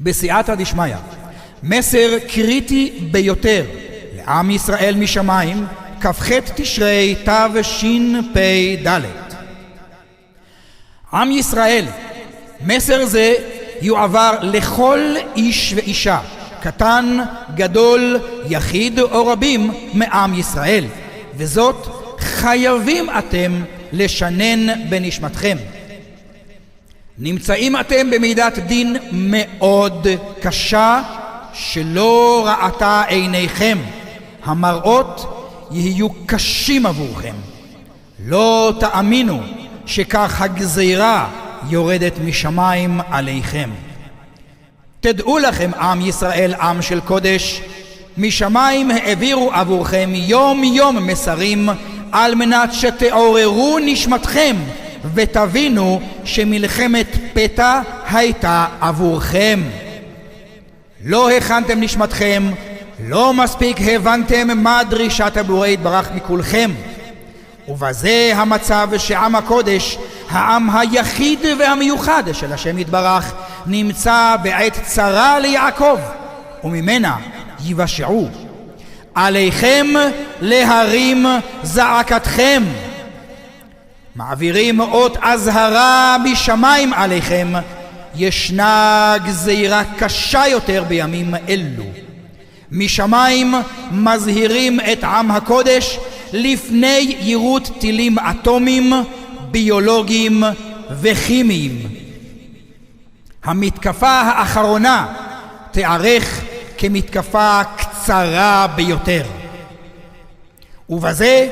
בסייעתא דשמיא, מסר קריטי ביותר לעם ישראל משמיים, כ"ח תשרי תשפ"ד. עם ישראל, מסר זה יועבר לכל איש ואישה, קטן, גדול, יחיד או רבים מעם ישראל, וזאת חייבים אתם לשנן בנשמתכם. נמצאים אתם במידת דין מאוד קשה שלא ראתה עיניכם. המראות יהיו קשים עבורכם. לא תאמינו שכך הגזירה יורדת משמיים עליכם. תדעו לכם, עם ישראל, עם של קודש, משמיים העבירו עבורכם יום יום מסרים על מנת שתעוררו נשמתכם ותבינו שמלחמת פתע הייתה עבורכם. לא הכנתם נשמתכם, לא מספיק הבנתם מה דרישת הבורא יתברך מכולכם. ובזה המצב שעם הקודש, העם היחיד והמיוחד של השם יתברך, נמצא בעת צרה ליעקב, וממנה יבשעו. עליכם להרים זעקתכם. מעבירים אות אזהרה משמיים עליכם, ישנה גזירה קשה יותר בימים אלו. משמיים מזהירים את עם הקודש לפני יירוט טילים אטומיים, ביולוגיים וכימיים. המתקפה האחרונה תארך כמתקפה קצרה ביותר. ובזה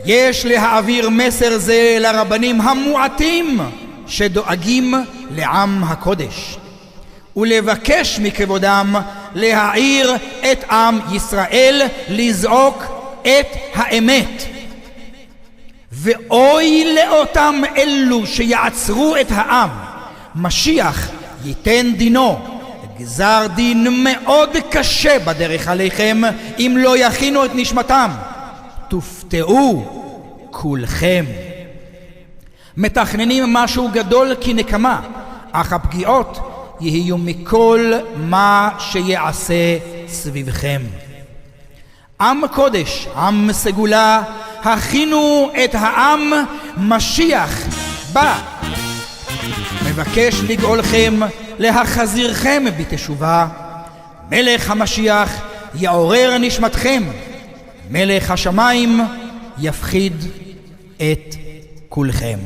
יש להעביר מסר זה לרבנים המועטים שדואגים לעם הקודש, ולבקש מכבודם להעיר את עם ישראל לזעוק את האמת. ואוי לאותם אלו שיעצרו את העם. משיח ייתן דינו, גזר דין מאוד קשה בדרך עליכם אם לא יכינו את נשמתם. תופתעו כולכם. מתכננים משהו גדול כנקמה, אך הפגיעות יהיו מכל מה שיעשה סביבכם. עם קודש, עם סגולה, הכינו את העם, משיח בא. מבקש לגאולכם, להחזירכם בתשובה. מלך המשיח יעורר נשמתכם, מלך השמיים יפחיד את כולכם.